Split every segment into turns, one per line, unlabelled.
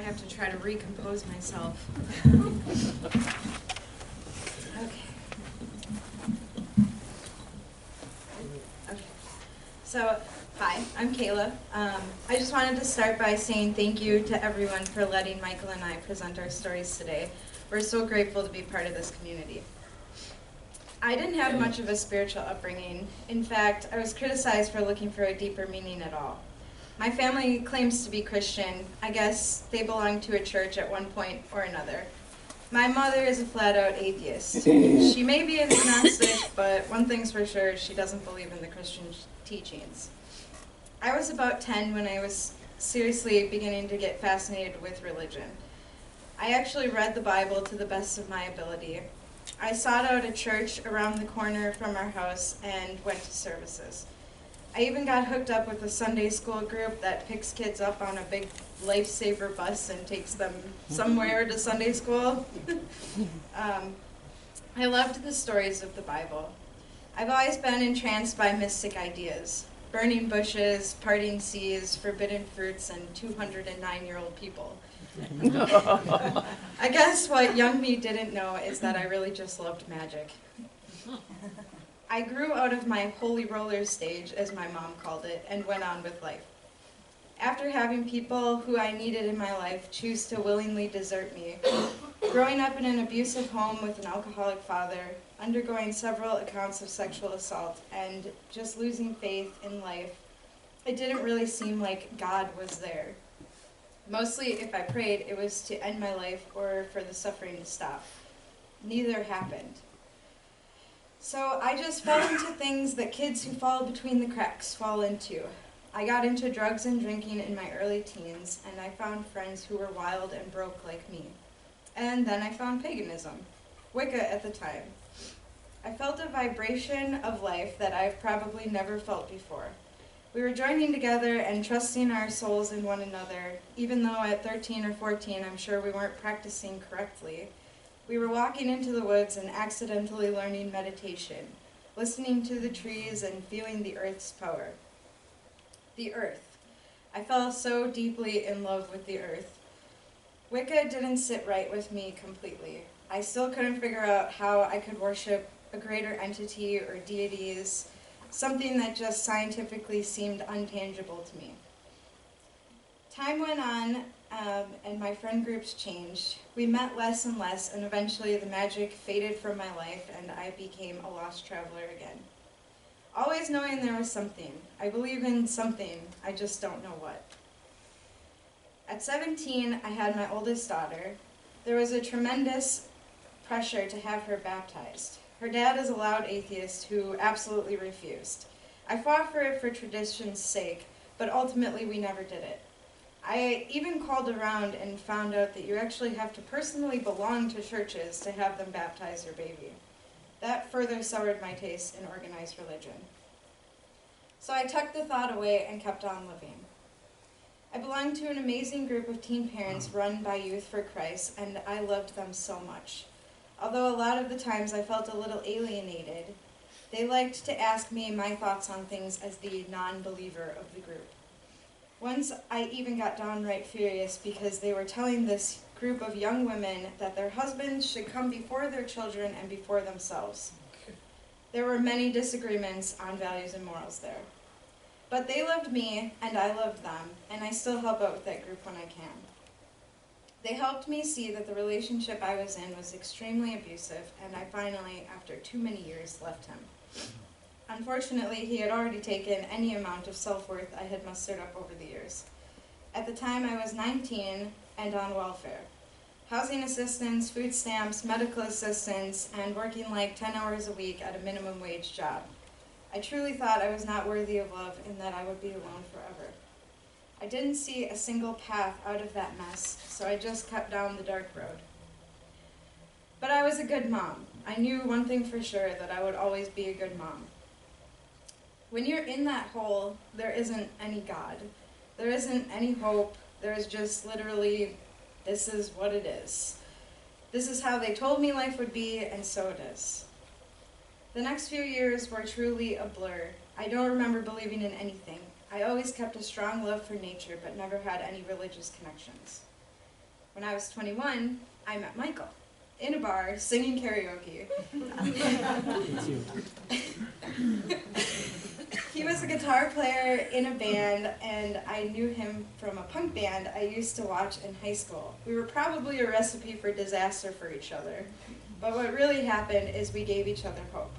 have to try to recompose myself. Okay. So, hi, I'm Kayla. I just wanted to start by saying thank you to everyone for letting Michael and I present our stories today. We're so grateful to be part of this community. I didn't have much of a spiritual upbringing. In fact, I was criticized for looking for a deeper meaning at all. My family claims to be Christian. I guess they belong to a church at one point or another. My mother is a flat-out atheist. She may be an agnostic, but one thing's for sure, she doesn't believe in the Christian teachings. I was about 10 when I was seriously beginning to get fascinated with religion. I actually read the Bible to the best of my ability. I sought out a church around the corner from our house and went to services. I even got hooked up with a Sunday school group that picks kids up on a big lifesaver bus and takes them somewhere to Sunday school. I loved the stories of the Bible. I've always been entranced by mystic ideas: burning bushes, parting seas, forbidden fruits, and 209-year-old people. I guess what young me didn't know is that I really just loved magic. I grew out of my holy roller stage, as my mom called it, and went on with life. After having people who I needed in my life choose to willingly desert me, growing up in an abusive home with an alcoholic father, undergoing several accounts of sexual assault, and just losing faith in life, it didn't really seem like God was there. Mostly, if I prayed, it was to end my life or for the suffering to stop. Neither happened. So I just fell into things that kids who fall between the cracks fall into. I got into drugs and drinking in my early teens, and I found friends who were wild and broke like me. And then I found paganism, Wicca at the time. I felt a vibration of life that I've probably never felt before. We were joining together and trusting our souls in one another, even though at 13 or 14 I'm sure we weren't practicing correctly. We were walking into the woods and accidentally learning meditation, listening to the trees and feeling the earth's power. The earth. I fell so deeply in love with the earth. Wicca didn't sit right with me completely. I still couldn't figure out how I could worship a greater entity or deities, something that just scientifically seemed untangible to me. Time went on, and my friend groups changed. We met less and less, and eventually the magic faded from my life, and I became a lost traveler again. Always knowing there was something. I believe in something, I just don't know what. At 17, I had my oldest daughter. There was a tremendous pressure to have her baptized. Her dad is a loud atheist who absolutely refused. I fought for it for tradition's sake, but ultimately we never did it. I even called around and found out that you actually have to personally belong to churches to have them baptize your baby. That further soured my taste in organized religion. So I tucked the thought away and kept on living. I belonged to an amazing group of teen parents run by Youth for Christ, and I loved them so much. Although a lot of the times I felt a little alienated, they liked to ask me my thoughts on things as the non-believer of the group. Once I even got downright furious because they were telling this group of young women that their husbands should come before their children and before themselves. There were many disagreements on values and morals there. But they loved me, and I loved them, and I still help out with that group when I can. They helped me see that the relationship I was in was extremely abusive, and I finally, after too many years, left him. Unfortunately, he had already taken any amount of self-worth I had mustered up over the years. At the time, I was 19 and on welfare. Housing assistance, food stamps, medical assistance, and working like 10 hours a week at a minimum wage job. I truly thought I was not worthy of love and that I would be alone forever. I didn't see a single path out of that mess, so I just kept down the dark road. But I was a good mom. I knew one thing for sure, that I would always be a good mom. When you're in that hole, there isn't any God. There isn't any hope. There is just literally, this is what it is. This is how they told me life would be, and so it is. The next few years were truly a blur. I don't remember believing in anything. I always kept a strong love for nature, but never had any religious connections. When I was 21, I met Michael in a bar singing karaoke. He was a guitar player in a band, and I knew him from a punk band I used to watch in high school. We were probably a recipe for disaster for each other, but what really happened is we gave each other hope.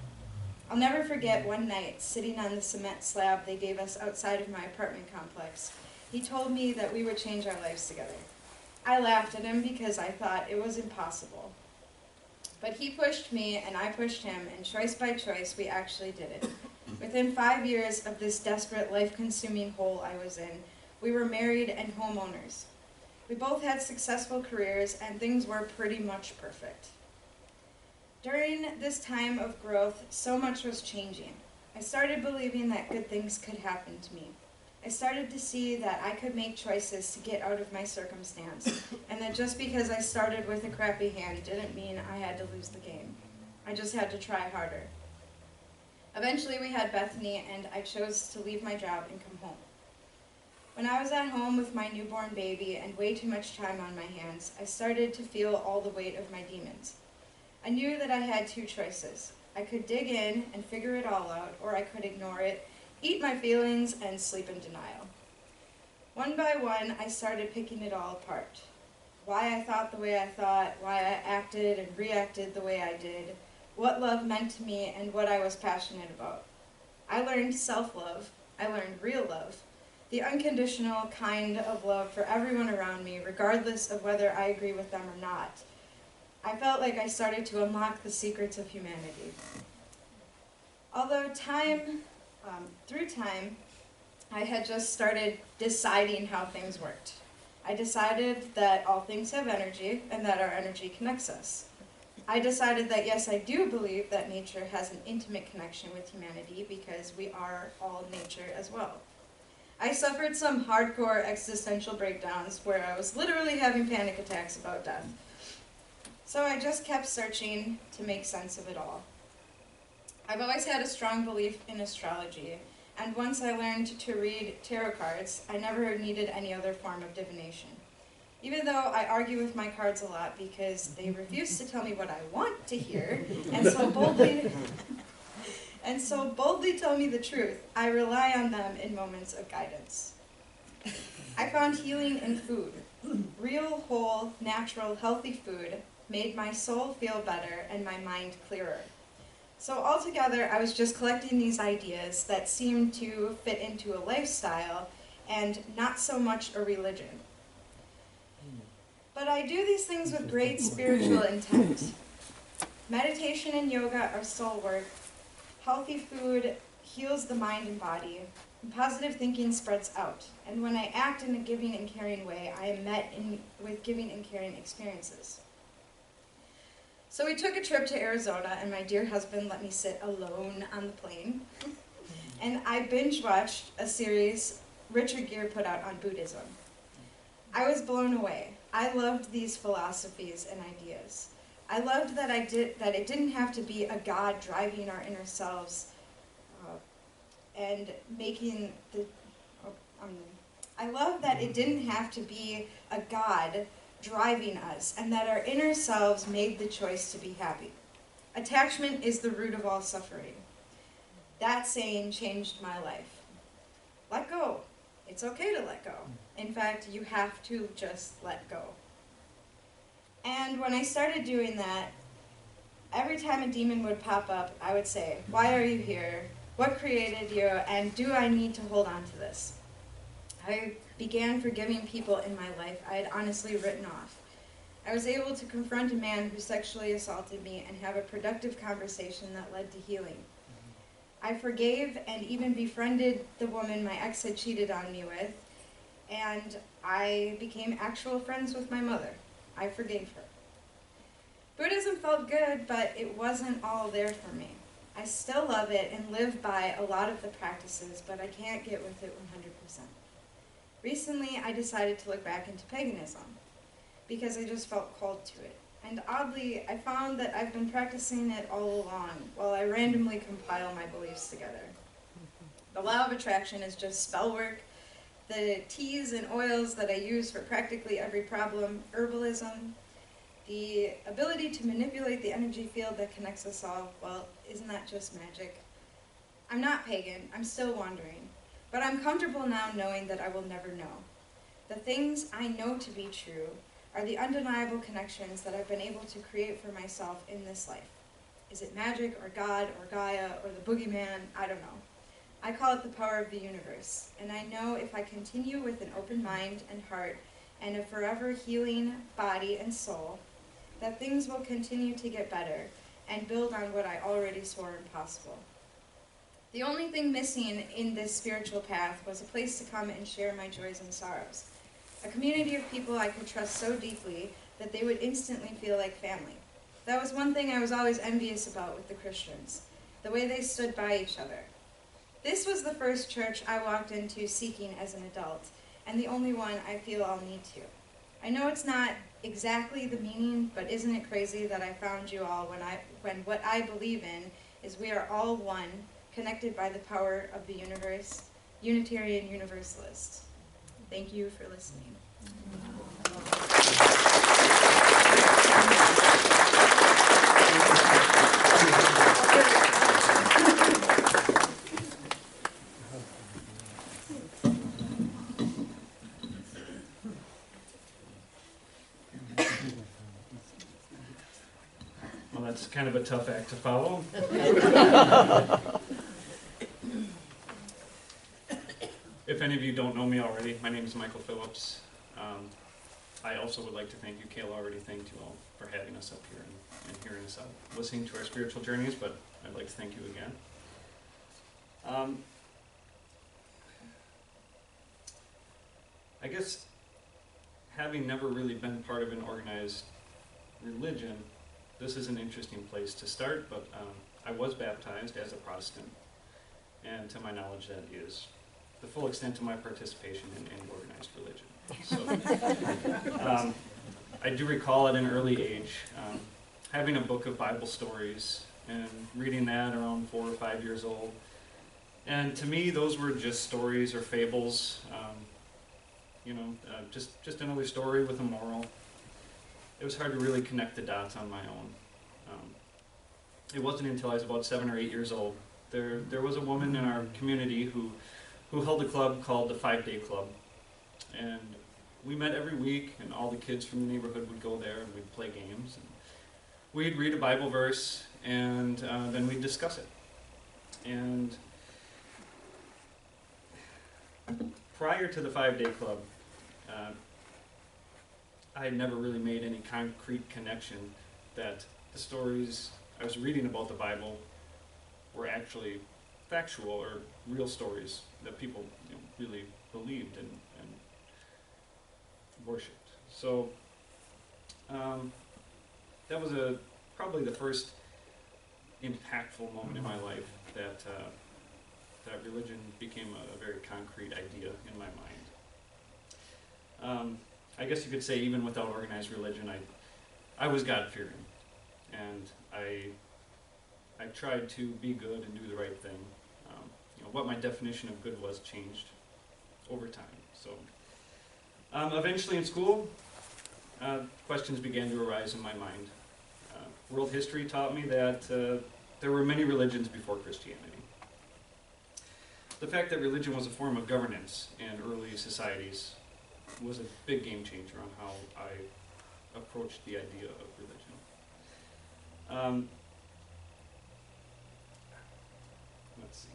I'll never forget one night, sitting on the cement slab they gave us outside of my apartment complex. He told me that we would change our lives together. I laughed at him because I thought it was impossible. But he pushed me, and I pushed him, and choice by choice, we actually did it. Within 5 years of this desperate, life-consuming hole I was in, we were married and homeowners. We both had successful careers, and things were pretty much perfect. During this time of growth, so much was changing. I started believing that good things could happen to me. I started to see that I could make choices to get out of my circumstance, and that just because I started with a crappy hand didn't mean I had to lose the game. I just had to try harder. Eventually we had Bethany, and I chose to leave my job and come home. When I was at home with my newborn baby and way too much time on my hands, I started to feel all the weight of my demons. I knew that I had two choices. I could dig in and figure it all out, or I could ignore it, eat my feelings, and sleep in denial. One by one, I started picking it all apart. Why I thought the way I thought, why I acted and reacted the way I did, what love meant to me, and what I was passionate about. I learned self-love. I learned real love, the unconditional kind of love for everyone around me, regardless of whether I agree with them or not. I felt like I started to unlock the secrets of humanity. Although through time, I had just started deciding how things worked. I decided that all things have energy and that our energy connects us. I decided that yes, I do believe that nature has an intimate connection with humanity because we are all nature as well. I suffered some hardcore existential breakdowns where I was literally having panic attacks about death. So I just kept searching to make sense of it all. I've always had a strong belief in astrology, and once I learned to read tarot cards, I never needed any other form of divination. Even though I argue with my cards a lot because they refuse to tell me what I want to hear, and so boldly tell me the truth, I rely on them in moments of guidance. I found healing in food. Real, whole, natural, healthy food made my soul feel better and my mind clearer. So altogether, I was just collecting these ideas that seemed to fit into a lifestyle and not so much a religion. But I do these things with great spiritual intent. Meditation and yoga are soul work. Healthy food heals the mind and body. And positive thinking spreads out. And when I act in a giving and caring way, I am met with giving and caring experiences. So we took a trip to Arizona, and my dear husband let me sit alone on the plane. And I binge-watched a series Richard Gere put out on Buddhism. I was blown away. I loved these philosophies and ideas. I loved that it didn't have to be a God driving our inner selves and making the. I love that it didn't have to be a God driving us, and that our inner selves made the choice to be happy. Attachment is the root of all suffering. That saying changed my life. Let go. It's okay to let go. In fact, you have to just let go. And when I started doing that, every time a demon would pop up, I would say, why are you here? What created you? And do I need to hold on to this? I began forgiving people in my life I had honestly written off. I was able to confront a man who sexually assaulted me and have a productive conversation that led to healing. I forgave and even befriended the woman my ex had cheated on me with, and I became actual friends with my mother. I forgave her. Buddhism felt good, but it wasn't all there for me. I still love it and live by a lot of the practices, but I can't get with it 100%. Recently, I decided to look back into paganism because I just felt called to it. And oddly, I found that I've been practicing it all along while I randomly compile my beliefs together. The law of attraction is just spell work the teas and oils that I use for practically every problem, herbalism, the ability to manipulate the energy field that connects us all, well, isn't that just magic? I'm not pagan, I'm still wandering, but I'm comfortable now knowing that I will never know. The things I know to be true are the undeniable connections that I've been able to create for myself in this life. Is it magic or God or Gaia or the boogeyman? I don't know. I call it the power of the universe, and I know if I continue with an open mind and heart and a forever healing body and soul, that things will continue to get better and build on what I already swore impossible. The only thing missing in this spiritual path was a place to come and share my joys and sorrows. A community of people I could trust so deeply that they would instantly feel like family. That was one thing I was always envious about with the Christians, the way they stood by each other. This was the first church I walked into seeking as an adult, and the only one I feel I'll need to. I know it's not exactly the meaning, but isn't it crazy that I found you all when what I believe in is we are all one, connected by the power of the universe, Unitarian Universalist. Thank you for listening.
Well, that's kind of a tough act to follow. If any of you don't know me already, my name is Michael Phillips. I also would like to thank you, Kayla already thanked you all for having us up here and hearing us out, listening to our spiritual journeys, but I'd like to thank you again. I guess having never really been part of an organized religion, this is an interesting place to start, but I was baptized as a Protestant, and to my knowledge that is the full extent of my participation in any organized religion. So, I do recall at an early age having a book of Bible stories and reading that around 4 or 5 years old. And to me, those were just stories or fables, just another story with a moral. It was hard to really connect the dots on my own. It wasn't until I was about 7 or 8 years old. There was a woman in our community who held a club called the 5-Day Club. And we met every week, and all the kids from the neighborhood would go there, and we'd play games. And we'd read a Bible verse, and then we'd discuss it. And prior to the 5-Day Club, I had never really made any concrete connection that the stories I was reading about the Bible were actually factual or real stories that people really believed and worshipped. So that was probably the first impactful moment in my life that religion became a very concrete idea in my mind. I guess you could say even without organized religion, I was God-fearing, and I tried to be good and do the right thing. What my definition of good was changed over time. So eventually in school, questions began to arise in my mind. World history taught me that there were many religions before Christianity. The fact that religion was a form of governance in early societies was a big game changer on how I approached the idea of religion. Let's see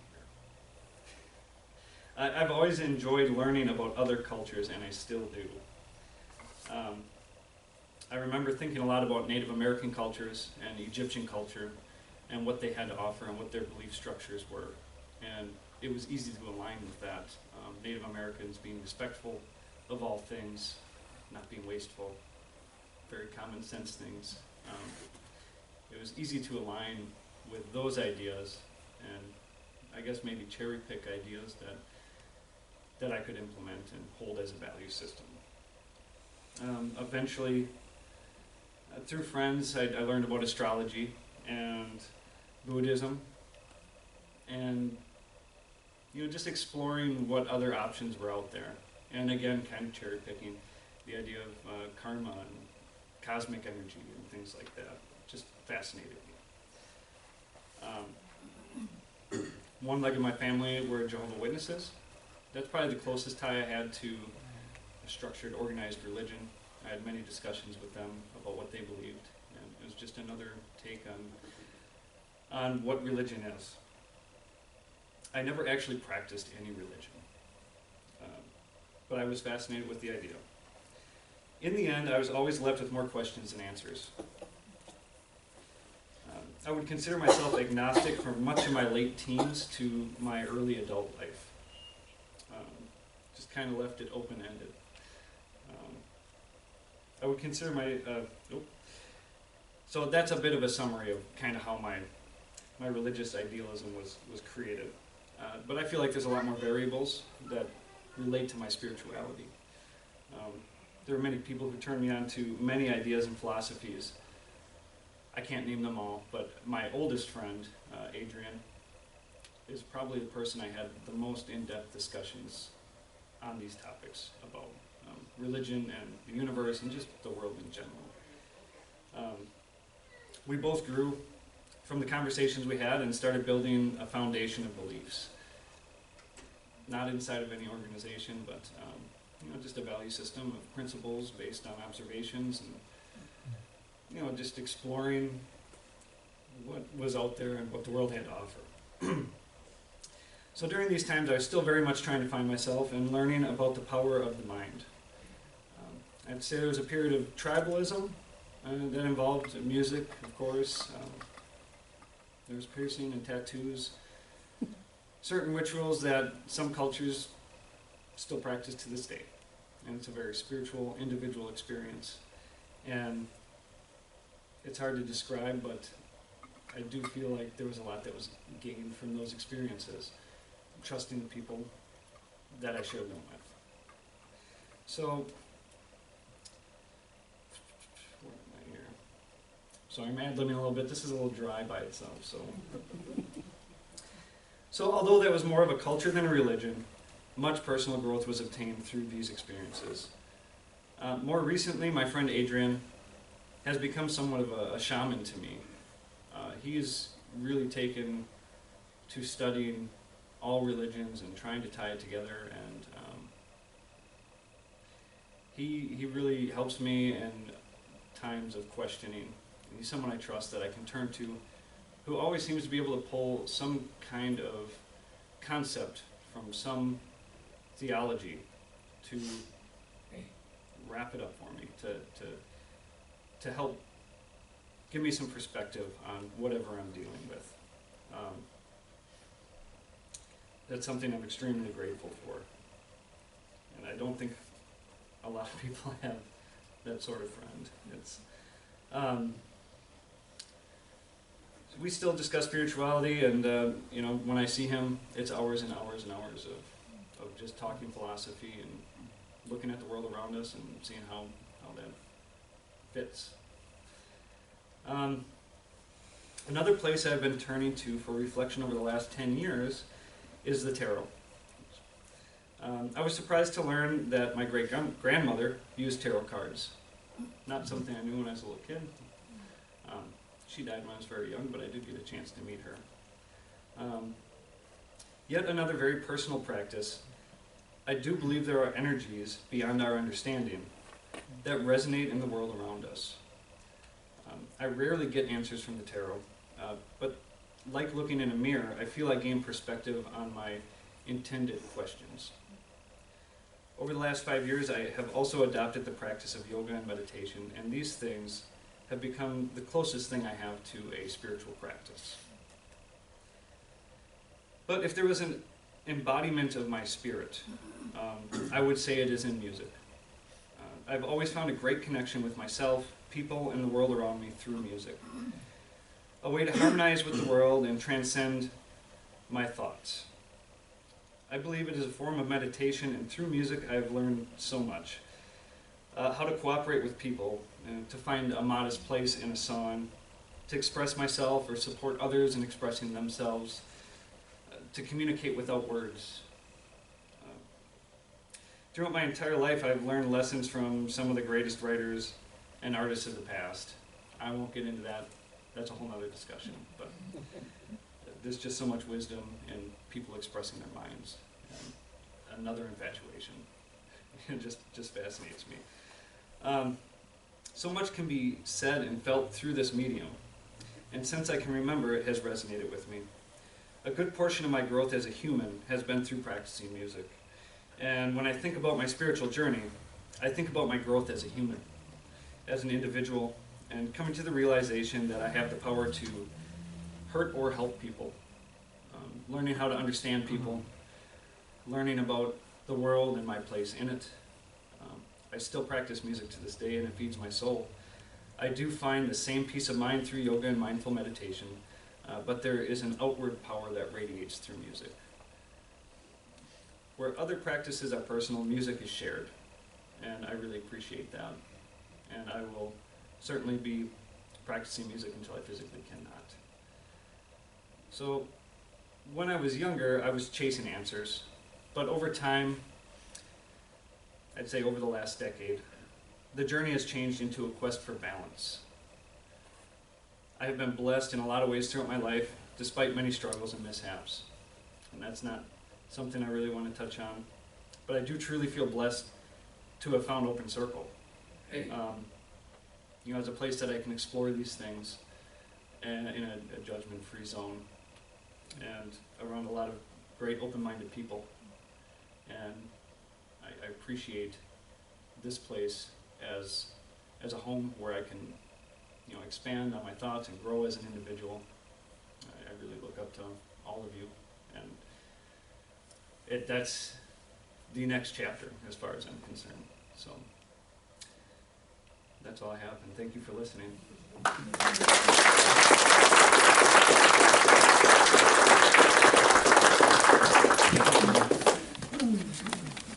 here. I've always enjoyed learning about other cultures, and I still do. I remember thinking a lot about Native American cultures and Egyptian culture and what they had to offer and what their belief structures were. And it was easy to align with that. Native Americans being respectful of all things, not being wasteful, very common sense things. It was easy to align with those ideas, and I guess maybe cherry pick ideas that I could implement and hold as a value system. Eventually, through friends, I learned about astrology and Buddhism, and just exploring what other options were out there. And again, kind of cherry picking the idea of karma and cosmic energy and things like that. Just fascinated me. One leg of my family were Jehovah's Witnesses. That's probably the closest tie I had to a structured, organized religion. I had many discussions with them about what they believed, and it was just another take on what religion is. I never actually practiced any religion, but I was fascinated with the idea. In the end, I was always left with more questions than answers. I would consider myself agnostic for much of my late teens to my early adult life. Just kind of left it open-ended. I would consider so that's a bit of a summary of kind of how my religious idealism was created. But I feel like there's a lot more variables that relate to my spirituality. There are many people who turned me on to many ideas and philosophies. I can't name them all, but my oldest friend, Adrian, is probably the person I had the most in-depth discussions on these topics about religion and the universe and just the world in general. We both grew from the conversations we had and started building a foundation of beliefs. Not inside of any organization, but just a value system of principles based on observations and just exploring what was out there and what the world had to offer. So during these times, I was still very much trying to find myself and learning about the power of the mind. I'd say there was a period of tribalism that involved music, of course. There was piercing and tattoos. Certain rituals that some cultures still practice to this day. And it's a very spiritual, individual experience. And it's hard to describe, but I do feel like there was a lot that was gained from those experiences. Trusting the people that I shared them with. So, where am I here? Sorry, I'm ad-libbing a little bit. This is a little dry by itself. So although that was more of a culture than a religion, much personal growth was obtained through these experiences. More recently, my friend Adrian has become somewhat of a shaman to me. He's really taken to studying all religions and trying to tie it together, and he really helps me in times of questioning. And he's someone I trust that I can turn to, who always seems to be able to pull some kind of concept from some theology to wrap it up for me, to help give me some perspective on whatever I'm dealing with. That's something I'm extremely grateful for. And I don't think a lot of people have that sort of friend. It's, we still discuss spirituality, and when I see him, it's hours and hours and hours of just talking philosophy and looking at the world around us and seeing how that fits. Another place I've been turning to for reflection over the last 10 years is the tarot. I was surprised to learn that my great-grandmother used tarot cards. Not something I knew when I was a little kid. She died when I was very young, but I did get a chance to meet her. Yet another very personal practice. I do believe there are energies beyond our understanding that resonate in the world around us. I rarely get answers from the tarot, but like looking in a mirror, I feel I gain perspective on my intended questions. Over the last 5 years, I have also adopted the practice of yoga and meditation, and these things have become the closest thing I have to a spiritual practice. But if there was an embodiment of my spirit, I would say it is in music. I've always found a great connection with myself, people, and the world around me through music. A way to harmonize with the world and transcend my thoughts. I believe it is a form of meditation, and through music I've learned so much. How to cooperate with people, and to find a modest place in a song, to express myself or support others in expressing themselves, to communicate without words. Throughout my entire life, I've learned lessons from some of the greatest writers and artists of the past. I won't get into that. That's a whole other discussion. But there's just so much wisdom in people expressing their minds. And another infatuation. It just fascinates me. So much can be said and felt through this medium. And since I can remember, it has resonated with me. A good portion of my growth as a human has been through practicing music. And when I think about my spiritual journey, I think about my growth as a human, as an individual, and coming to the realization that I have the power to hurt or help people, learning how to understand people, learning about the world and my place in it. I still practice music to this day, and it feeds my soul. I do find the same peace of mind through yoga and mindful meditation, but there is an outward power that radiates through music. Where other practices are personal, music is shared, and I really appreciate that. And I will certainly be practicing music until I physically cannot. So, when I was younger, I was chasing answers, but over time, I'd say over the last decade, the journey has changed into a quest for balance. I have been blessed in a lot of ways throughout my life, despite many struggles and mishaps. And that's not something I really want to touch on. But I do truly feel blessed to have found Open Circle. As a place that I can explore these things and in a judgment-free zone and around a lot of great open-minded people. And I appreciate this place as a home where I can expand on my thoughts and grow as an individual. I really look up to all of you, and that's the next chapter as far as I'm concerned. So that's all I have, and thank you for listening.